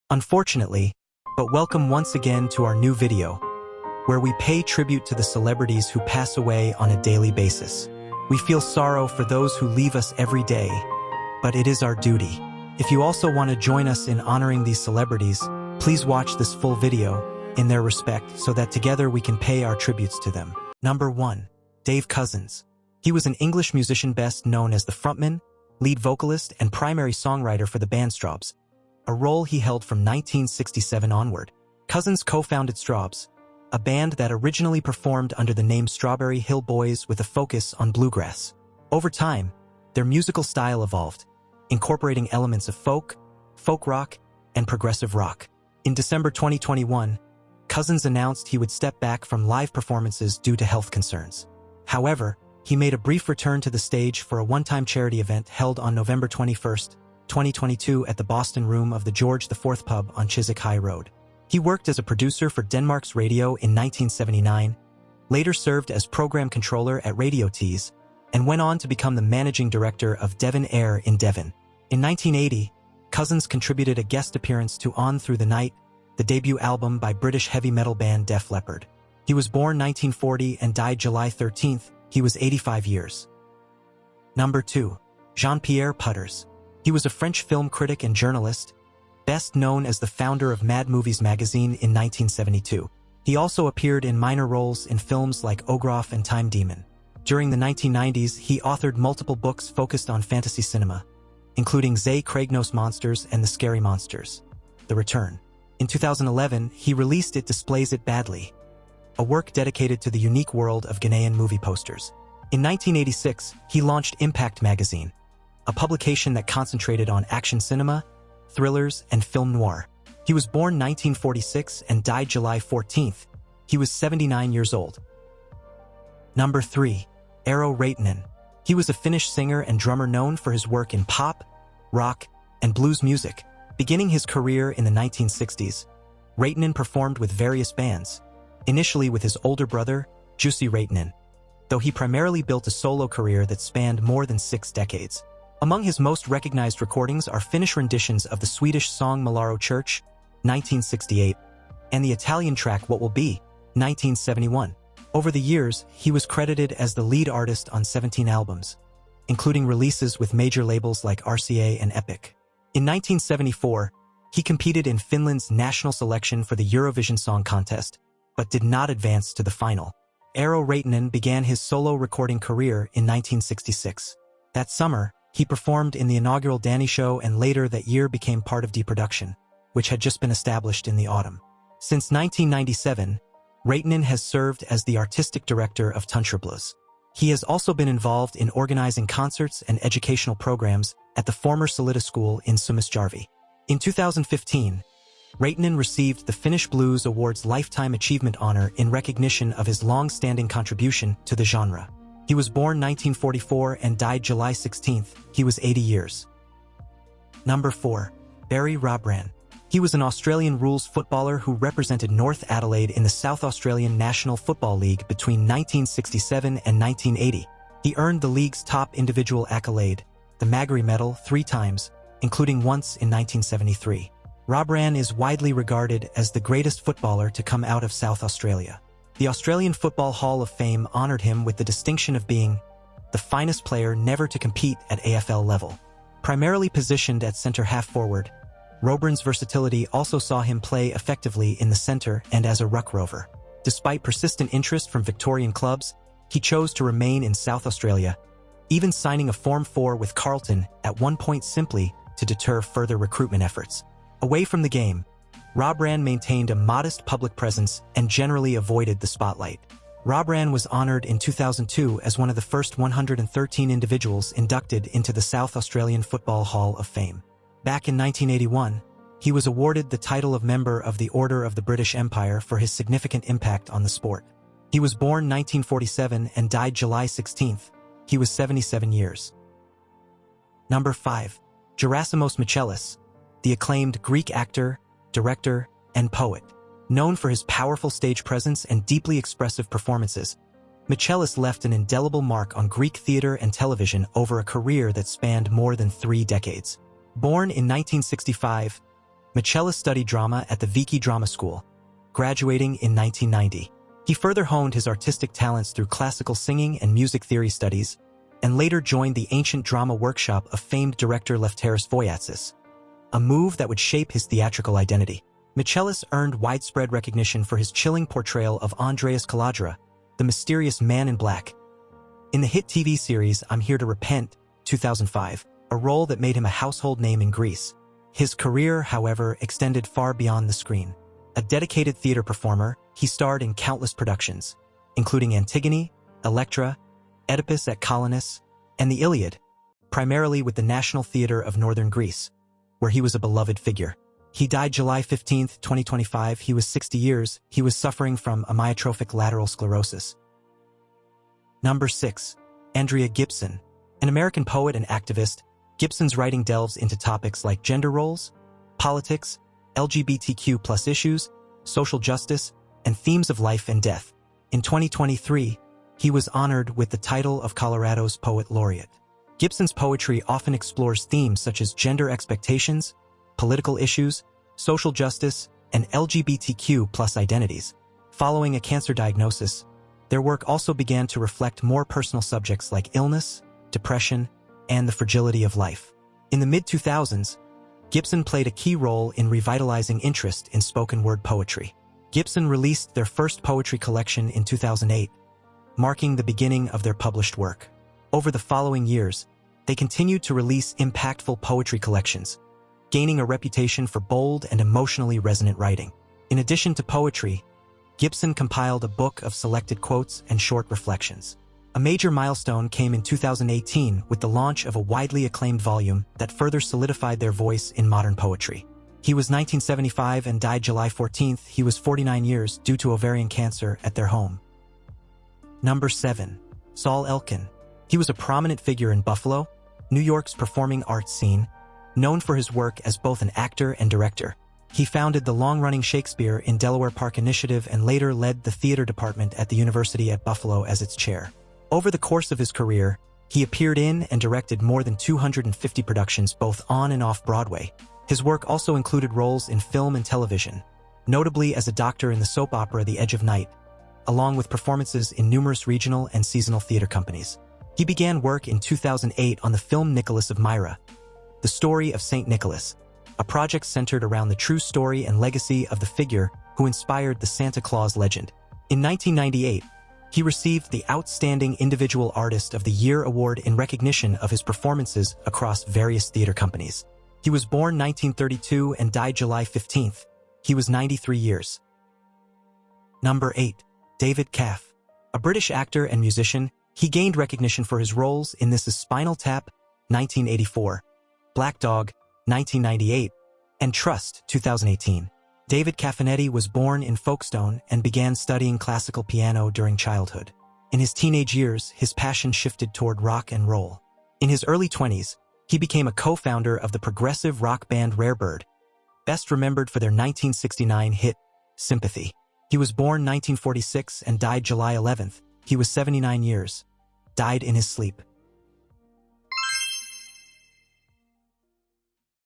Unfortunately, but welcome once again to our new video, where we pay tribute to the celebrities who pass away on a daily basis. We feel sorrow for those who leave us every day, but it is our duty. If you also want to join us in honoring these celebrities, please watch this full video in their respect so that together we can pay our tributes to them. Number 1. Dave Cousins. He was an English musician best known as the frontman, lead vocalist, and primary songwriter for the band Strawbs, a role he held from 1967 onward. Cousins co-founded Strawbs, a band that originally performed under the name Strawberry Hill Boys with a focus on bluegrass. Over time, their musical style evolved, incorporating elements of folk rock, and progressive rock. In December 2021, Cousins announced he would step back from live performances due to health concerns. However, he made a brief return to the stage for a one-time charity event held on November 21, 2022 at the Boston Room of the George IV Pub on Chiswick High Road. He worked as a producer for Denmark's radio in 1979, later served as program controller at Radio Tees, and went on to become the managing director of Devon Air in Devon. In 1980, Cousins contributed a guest appearance to On Through the Night, the debut album by British heavy metal band Def Leppard. He was born 1940 and died July 13. He was 85 years. Number 2. Jean-Pierre Putters. He was a French film critic and journalist, best known as the founder of Mad Movies magazine in 1972. He also appeared in minor roles in films like Ogroff and Time Demon. During the 1990s, he authored multiple books focused on fantasy cinema, including Zay Craignos Monsters and The Scary Monsters: The Return. In 2011, he released It Displays It Badly, a work dedicated to the unique world of Ghanaian movie posters. In 1986, he launched Impact magazine, a publication that concentrated on action cinema, thrillers, and film noir. He was born 1946 and died July 14th. He was 79 years old. Number 3. Eero Raittinen. He was a Finnish singer and drummer known for his work in pop, rock, and blues music. Beginning his career in the 1960s, Raittinen performed with various bands, initially with his older brother, Jussi Raittinen, though he primarily built a solo career that spanned more than 6 decades. Among his most recognized recordings are Finnish renditions of the Swedish song Malaro Church, 1968, and the Italian track What Will Be, 1971. Over the years, he was credited as the lead artist on 17 albums, including releases with major labels like RCA and Epic. In 1974, he competed in Finland's national selection for the Eurovision Song Contest, but did not advance to the final. Eero Raittinen began his solo recording career in 1966. That summer, he performed in the inaugural Danny Show and later that year became part of D Production, which had just been established in the autumn. Since 1997, Raittinen has served as the artistic director of Strawbs. He has also been involved in organizing concerts and educational programs at the former Salita School in Suomusjärvi. In 2015, Raittinen received the Finnish Blues Awards Lifetime Achievement Honor in recognition of his long-standing contribution to the genre. He was born 1944 and died July 16th. He was 80 years. Number 4. Barrie Robran. He was an Australian rules footballer who represented North Adelaide in the South Australian National Football League between 1967 and 1980. He earned the league's top individual accolade, the Magarey Medal, 3 times, including once in 1973. Robran is widely regarded as the greatest footballer to come out of South Australia. The Australian Football Hall of Fame honored him with the distinction of being the finest player never to compete at AFL level. Primarily positioned at centre half-forward, Robran's versatility also saw him play effectively in the centre and as a ruck rover. Despite persistent interest from Victorian clubs, he chose to remain in South Australia, even signing a Form 4 with Carlton at one point simply to deter further recruitment efforts. Away from the game, Robran maintained a modest public presence and generally avoided the spotlight. Robran was honored in 2002 as one of the first 113 individuals inducted into the South Australian Football Hall of Fame. Back in 1981, he was awarded the title of Member of the Order of the British Empire for his significant impact on the sport. He was born 1947 and died July 16th. He was 77 years. Number 5. Gerasimos Michelis. The acclaimed Greek actor, director, and poet. Known for his powerful stage presence and deeply expressive performances, Michelis left an indelible mark on Greek theater and television over a career that spanned more than 3 decades. Born in 1965, Michelis studied drama at the Viki Drama School, graduating in 1990. He further honed his artistic talents through classical singing and music theory studies, and later joined the ancient drama workshop of famed director Lefteris Voyatsis, a move that would shape his theatrical identity. Michelis earned widespread recognition for his chilling portrayal of Andreas Kaladra, the mysterious man in black, in the hit TV series I'm Here to Repent, 2005, a role that made him a household name in Greece. His career, however, extended far beyond the screen. A dedicated theater performer, he starred in countless productions, including Antigone, Electra, Oedipus at Colonus, and the Iliad, primarily with the National Theatre of Northern Greece, where he was a beloved figure. He died July 15, 2025. He was 60 years. He was suffering from amyotrophic lateral sclerosis. Number 6. Andrea Gibson. An American poet and activist, Gibson's writing delves into topics like gender roles, politics, LGBTQ+ issues, social justice, and themes of life and death. In 2023, he was honored with the title of Colorado's Poet Laureate. Gibson's poetry often explores themes such as gender expectations, political issues, social justice, and LGBTQ+ identities. Following a cancer diagnosis, their work also began to reflect more personal subjects like illness, depression, and the fragility of life. In the mid-2000s, Gibson played a key role in revitalizing interest in spoken word poetry. Gibson released their first poetry collection in 2008, marking the beginning of their published work. Over the following years, they continued to release impactful poetry collections, gaining a reputation for bold and emotionally resonant writing. In addition to poetry, Gibson compiled a book of selected quotes and short reflections. A major milestone came in 2018 with the launch of a widely acclaimed volume that further solidified their voice in modern poetry. He was 1975 and died July 14th. He was 49 years due to ovarian cancer at their home. Number 7. Saul Elkin. He was a prominent figure in Buffalo, New York's performing arts scene, known for his work as both an actor and director. He founded the long-running Shakespeare in Delaware Park initiative and later led the theater department at the University at Buffalo as its chair. Over the course of his career, he appeared in and directed more than 250 productions both on and off Broadway. His work also included roles in film and television, notably as a doctor in the soap opera The Edge of Night, along with performances in numerous regional and seasonal theater companies. He began work in 2008 on the film Nicholas of Myra, the story of Saint Nicholas, a project centered around the true story and legacy of the figure who inspired the Santa Claus legend. In 1998, he received the Outstanding Individual Artist of the Year award in recognition of his performances across various theater companies. He was born 1932 and died July 15th. He was 93 years. Number 8. David Kaff. A British actor and musician, he gained recognition for his roles in This Is Spinal Tap, 1984, Black Dog, 1998, and Trust, 2018. David Caffinetti was born in Folkestone and began studying classical piano during childhood. In his teenage years, his passion shifted toward rock and roll. In his early 20s, he became a co-founder of the progressive rock band Rarebird, best remembered for their 1969 hit, Sympathy. He was born 1946 and died July 11th. He was 79 years. Died in his sleep.